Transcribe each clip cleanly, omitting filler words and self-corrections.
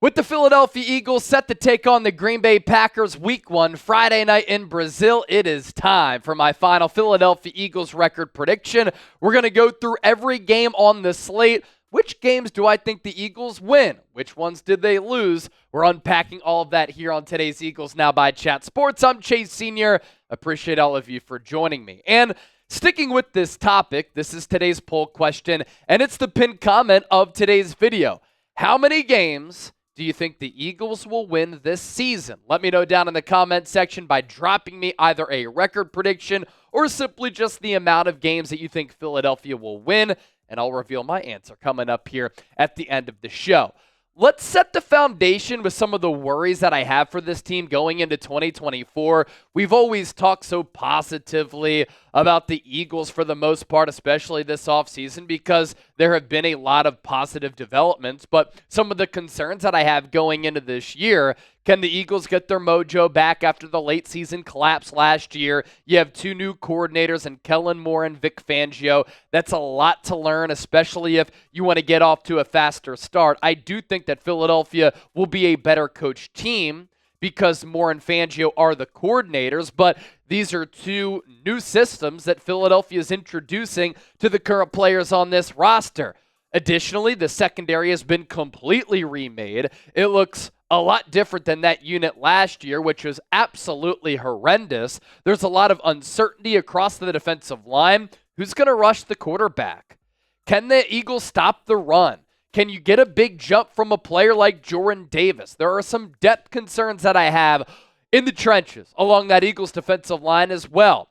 With the Philadelphia Eagles set to take on the Green Bay Packers Week 1 Friday night in Brazil, it is time for my final Philadelphia Eagles record prediction. We're going to go through every game on the slate. Which games do I think the Eagles win? Which ones did they lose? We're unpacking all of that here on today's Eagles Now by Chat Sports. I'm Chase Sr. Appreciate all of you for joining me. And sticking with this topic, this is today's poll question, and it's the pinned comment of today's video. How many games do you think the Eagles will win this season? Let me know down in the comment section by dropping me either a record prediction or simply just the amount of games that you think Philadelphia will win, and I'll reveal my answer coming up here at the end of the show. Let's set the foundation with some of the worries that I have for this team going into 2024. We've always talked so positively about the Eagles for the most part, especially this offseason, because there have been a lot of positive developments. But some of the concerns that I have going into this year, can the Eagles get their mojo back after the late season collapse last year? You have two new coordinators in Kellen Moore and Vic Fangio. That's a lot to learn, especially if you want to get off to a faster start. I do think that Philadelphia will be a better coached team because Moore and Fangio are the coordinators, but these are two new systems that Philadelphia is introducing to the current players on this roster. Additionally, the secondary has been completely remade. It looks a lot different than that unit last year, which was absolutely horrendous. There's a lot of uncertainty across the defensive line. Who's going to rush the quarterback? Can the Eagles stop the run? Can you get a big jump from a player like Jordan Davis? There are some depth concerns that I have in the trenches along that Eagles defensive line as well.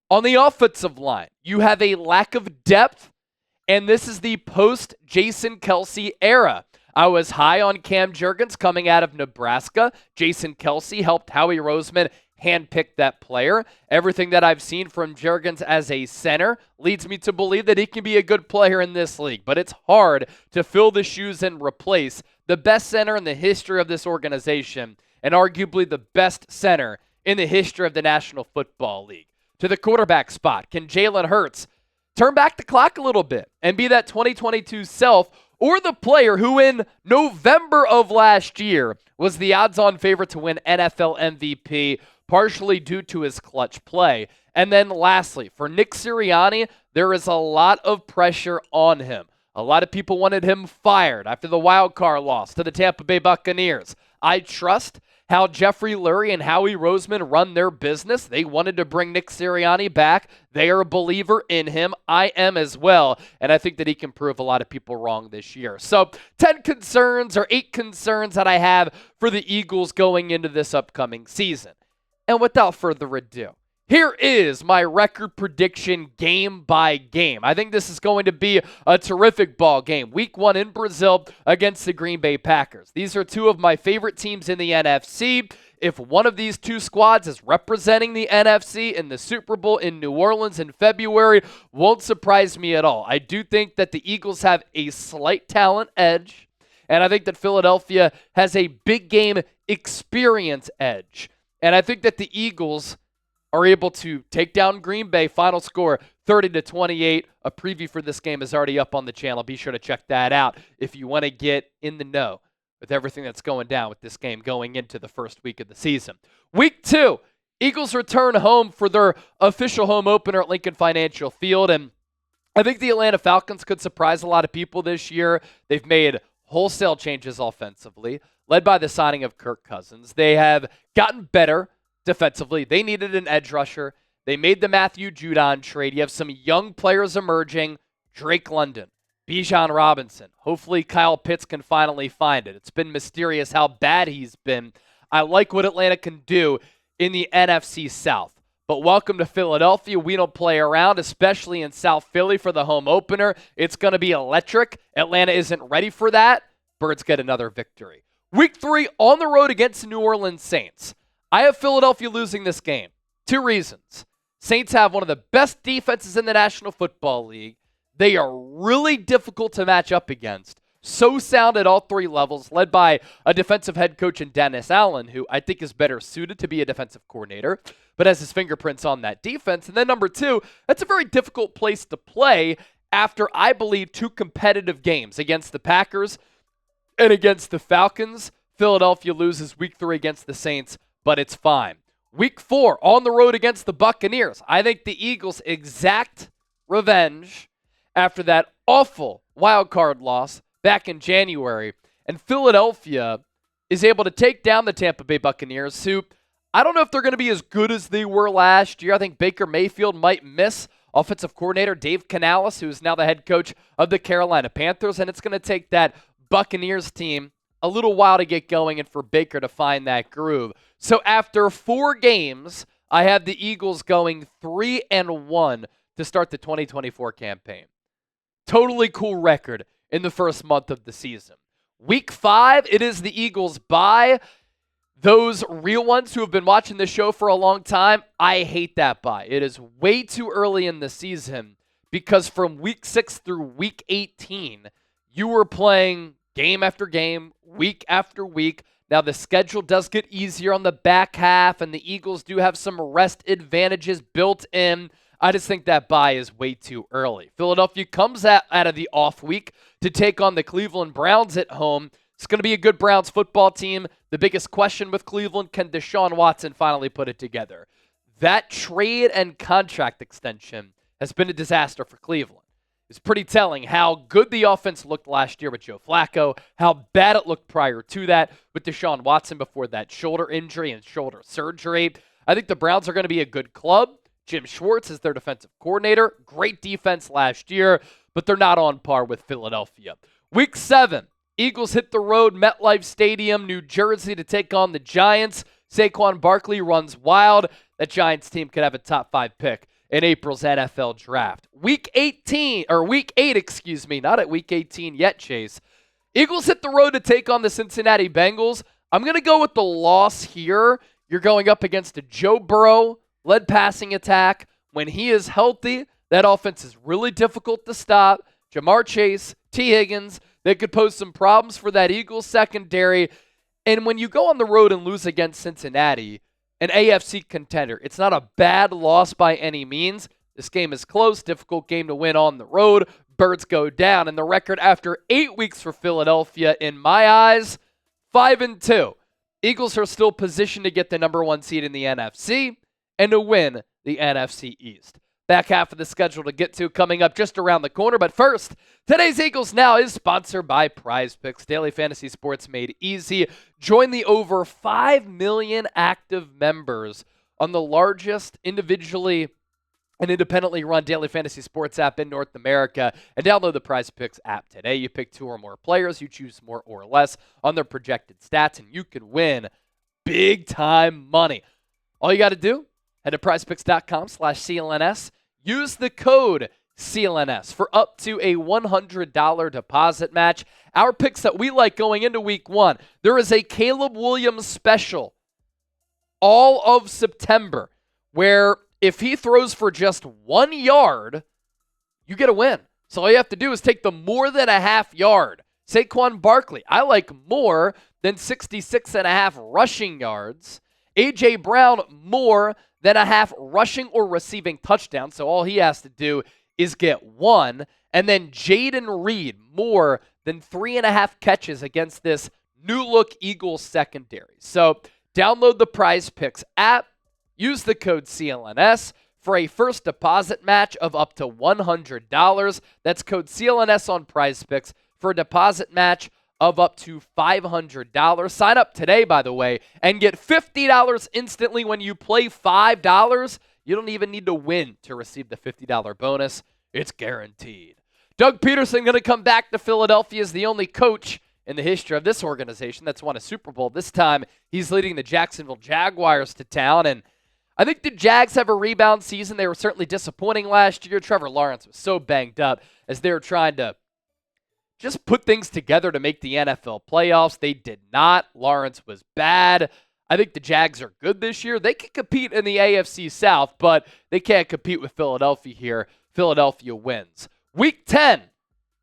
On the offensive line, you have a lack of depth, and this is the post-Jason Kelce era. I was high on Cam Jurgens coming out of Nebraska. Jason Kelce helped Howie Roseman handpick that player. Everything that I've seen from Jurgens as a center leads me to believe that he can be a good player in this league, but it's hard to fill the shoes and replace the best center in the history of this organization and arguably the best center in the history of the National Football League. To the quarterback spot, can Jalen Hurts turn back the clock a little bit and be that 2022 self, or the player who in November of last year was the odds-on favorite to win NFL MVP, partially due to his clutch play? And then lastly, for Nick Sirianni, there is a lot of pressure on him. A lot of people wanted him fired after the wild card loss to the Tampa Bay Buccaneers. I trust how Jeffrey Lurie and Howie Roseman run their business. They wanted to bring Nick Sirianni back. They are a believer in him. I am as well, and I think that he can prove a lot of people wrong this year. So 10 concerns or 8 concerns that I have for the Eagles going into this upcoming season. And without further ado, here is my record prediction game by game. I think this is going to be a terrific ball game. Week 1 in Brazil against the Green Bay Packers. These are two of my favorite teams in the NFC. If one of these two squads is representing the NFC in the Super Bowl in New Orleans in February, won't surprise me at all. I do think that the Eagles have a slight talent edge, and I think that Philadelphia has a big game experience edge. And I think that the Eagles are able to take down Green Bay. Final score 30-28. A preview for this game is already up on the channel. Be sure to check that out if you want to get in the know with everything that's going down with this game going into the first week of the season. Week 2, Eagles return home for their official home opener at Lincoln Financial Field, and I think the Atlanta Falcons could surprise a lot of people this year. They've made wholesale changes offensively, led by the signing of Kirk Cousins. They have gotten better defensively. They needed an edge rusher. They made the Matthew Judon trade. You have some young players emerging. Drake London, Bijan Robinson. Hopefully Kyle Pitts can finally find it. It's been mysterious how bad he's been. I like what Atlanta can do in the NFC South. But welcome to Philadelphia. We don't play around, especially in South Philly for the home opener. It's going to be electric. Atlanta isn't ready for that. Birds get another victory. Week 3 on the road against the New Orleans Saints. I have Philadelphia losing this game. 2 reasons. Saints have one of the best defenses in the National Football League. They are really difficult to match up against. So sound at all 3 levels, led by a defensive head coach in Dennis Allen, who I think is better suited to be a defensive coordinator, but has his fingerprints on that defense. And then number 2, that's a very difficult place to play after, I believe, 2 competitive games against the Packers And against the Falcons, Philadelphia loses week 3 against the Saints, but it's fine. Week 4, on the road against the Buccaneers. I think the Eagles exact revenge after that awful wild card loss back in January. And Philadelphia is able to take down the Tampa Bay Buccaneers, who I don't know if they're going to be as good as they were last year. I think Baker Mayfield might miss offensive coordinator Dave Canales, who is now the head coach of the Carolina Panthers. And it's going to take that Buccaneers team a little while to get going and for Baker to find that groove. So after 4 games, I have the Eagles going 3-1 to start the 2024 campaign. Totally cool record in the first month of the season. Week 5, it is the Eagles' bye. Those real ones who have been watching this show for a long time, I hate that bye. It is way too early in the season because from week 6 through week 18, you were playing game after game, week after week. Now, the schedule does get easier on the back half, and the Eagles do have some rest advantages built in. I just think that bye is way too early. Philadelphia comes out of the off week to take on the Cleveland Browns at home. It's going to be a good Browns football team. The biggest question with Cleveland, can Deshaun Watson finally put it together? That trade and contract extension has been a disaster for Cleveland. It's pretty telling how good the offense looked last year with Joe Flacco, how bad it looked prior to that with Deshaun Watson before that shoulder injury and shoulder surgery. I think the Browns are going to be a good club. Jim Schwartz is their defensive coordinator. Great defense last year, but they're not on par with Philadelphia. Week 7, Eagles hit the road, MetLife Stadium, New Jersey to take on the Giants. Saquon Barkley runs wild. That Giants team could have a top 5 pick in April's NFL draft. Week 8, not at week 18 yet, Chase. Eagles hit the road to take on the Cincinnati Bengals. I'm going to go with the loss here. You're going up against a Joe Burrow-led passing attack. When he is healthy, that offense is really difficult to stop. Jamar Chase, T. Higgins, they could pose some problems for that Eagles secondary. And when you go on the road and lose against Cincinnati, an AFC contender, it's not a bad loss by any means. This game is close, difficult game to win on the road. Birds go down, and the record after 8 weeks for Philadelphia, in my eyes, 5-2. Eagles are still positioned to get the number 1 seed in the NFC and to win the NFC East. Back half of the schedule to get to coming up just around the corner. But first, today's Eagles Now is sponsored by Prize Picks, daily fantasy sports made easy. Join the over 5 million active members on the largest individually and independently run daily fantasy sports app in North America, and download the Prize Picks app today. You pick 2 or more players, you choose more or less on their projected stats, and you can win big time money. All you got to do, head to prizepicks.com/CLNS. Use the code CLNS for up to a $100 deposit match. Our picks that we like going into week 1. There is a Caleb Williams special all of September where if he throws for just 1 yard, you get a win. So all you have to do is take the more than a half yard. Saquon Barkley, I like more than 66.5 rushing yards. A.J. Brown, more than a half rushing or receiving touchdown. So all he has to do is get 1. And then Jaden Reed, more than 3.5 catches against this new-look Eagles secondary. So download the Prize Picks app. Use the code CLNS for a first deposit match of up to $100. That's code CLNS on Prize Picks for a deposit match of up to $500. Sign up today, by the way, and get $50 instantly when you play $5. You don't even need to win to receive the $50 bonus. It's guaranteed. Doug Peterson going to come back to Philadelphia as the only coach in the history of this organization that's won a Super Bowl. This time, he's leading the Jacksonville Jaguars to town, and I think the Jags have a rebound season. They were certainly disappointing last year. Trevor Lawrence was so banged up as they were trying to just put things together to make the NFL playoffs. They did not. Lawrence was bad. I think the Jags are good this year. They can compete in the AFC South, but they can't compete with Philadelphia here. Philadelphia wins. Week 10,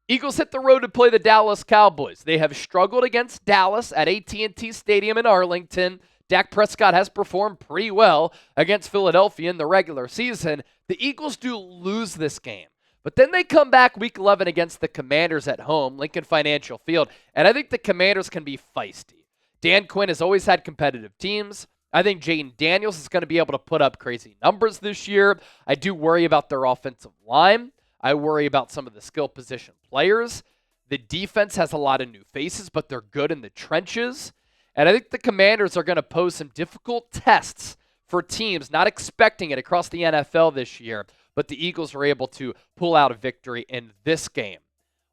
Eagles hit the road to play the Dallas Cowboys. They have struggled against Dallas at AT&T Stadium in Arlington. Dak Prescott has performed pretty well against Philadelphia in the regular season. The Eagles do lose this game, But then they come back week 11 against the Commanders at home, Lincoln Financial Field, and I think the Commanders can be feisty. Dan Quinn has always had competitive teams. I think Jaden Daniels is going to be able to put up crazy numbers this year. I do worry about their offensive line. I worry about some of the skill position players. The defense has a lot of new faces, but they're good in the trenches. And I think the Commanders are going to pose some difficult tests for teams not expecting it across the NFL this year, but the Eagles were able to pull out a victory in this game.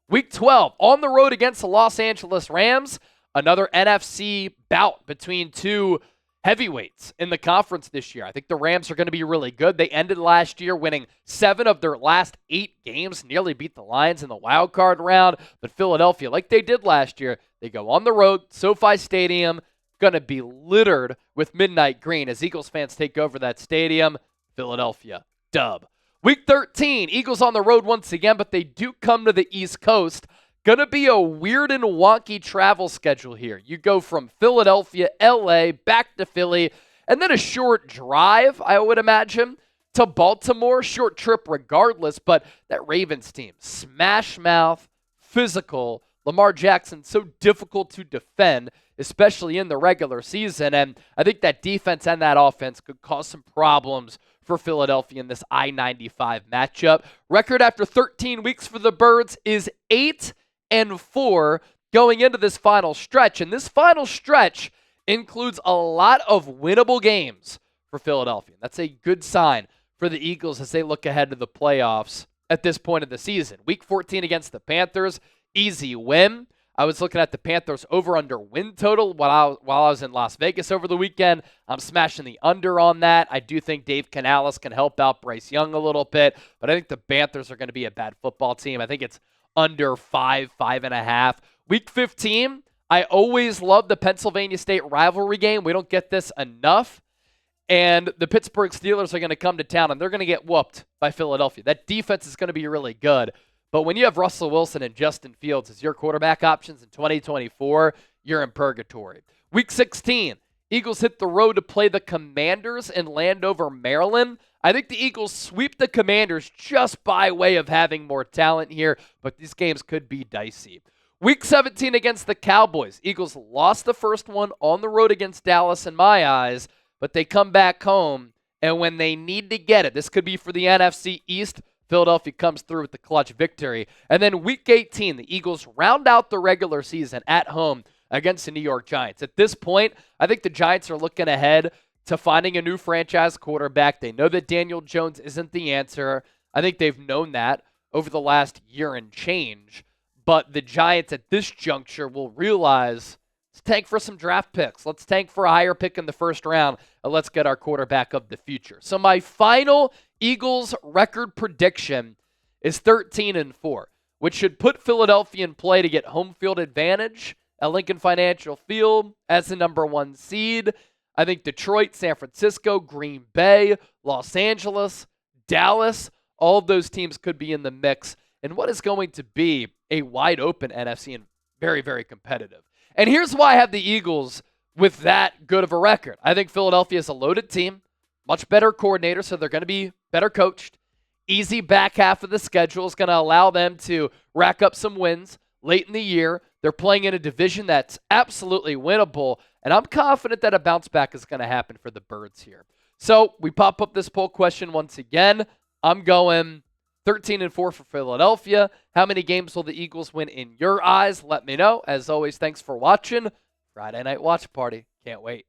Week 12, on the road against the Los Angeles Rams, another NFC bout between two heavyweights in the conference this year. I think the Rams are going to be really good. They ended last year winning 7 of their last 8 games, nearly beat the Lions in the wild card round. But Philadelphia, like they did last year, they go on the road, SoFi Stadium, going to be littered with midnight green as Eagles fans take over that stadium. Philadelphia, dub. Week 13, Eagles on the road once again, but they do come to the East Coast. Going to be a weird and wonky travel schedule here. You go from Philadelphia, LA, back to Philly, and then a short drive, I would imagine, to Baltimore. Short trip regardless, but that Ravens team, smash mouth, physical. Lamar Jackson, so difficult to defend, especially in the regular season. And I think that defense and that offense could cause some problems for Philadelphia in this I-95 matchup. Record after 13 weeks for the Birds is 8-4 going into this final stretch. And this final stretch includes a lot of winnable games for Philadelphia. That's a good sign for the Eagles as they look ahead to the playoffs at this point of the season. Week 14 against the Panthers, easy win. I was looking at the Panthers over-under win total while I was in Las Vegas over the weekend. I'm smashing the under on that. I do think Dave Canales can help out Bryce Young a little bit, but I think the Panthers are going to be a bad football team. I think it's under 5.5. Week 15, I always love the Pennsylvania State rivalry game. We don't get this enough. And the Pittsburgh Steelers are going to come to town, and they're going to get whooped by Philadelphia. That defense is going to be really good. But when you have Russell Wilson and Justin Fields as your quarterback options in 2024, you're in purgatory. Week 16, Eagles hit the road to play the Commanders in Landover, Maryland. I think the Eagles sweep the Commanders just by way of having more talent here, but these games could be dicey. Week 17 against the Cowboys. Eagles lost the first one on the road against Dallas in my eyes, but they come back home, and when they need to get it, this could be for the NFC East, Philadelphia comes through with the clutch victory. And then week 18, the Eagles round out the regular season at home against the New York Giants. At this point, I think the Giants are looking ahead to finding a new franchise quarterback. They know that Daniel Jones isn't the answer. I think they've known that over the last year and change. But the Giants at this juncture will realize, let's tank for some draft picks. Let's tank for a higher pick in the first round, and let's get our quarterback of the future. So my final Eagles record prediction is 13-4, which should put Philadelphia in play to get home field advantage at Lincoln Financial Field as the number 1 seed. I think Detroit, San Francisco, Green Bay, Los Angeles, Dallas, all of those teams could be in the mix in what is going to be a wide open NFC and very, very competitive. And here's why I have the Eagles with that good of a record. I think Philadelphia is a loaded team, much better coordinator, so they're going to be better coached. Easy back half of the schedule is going to allow them to rack up some wins late in the year. They're playing in a division that's absolutely winnable, and I'm confident that a bounce back is going to happen for the Birds here. So we pop up this poll question once again. I'm going 13-4 for Philadelphia. How many games will the Eagles win in your eyes? Let me know. As always, thanks for watching. Friday Night Watch Party. Can't wait.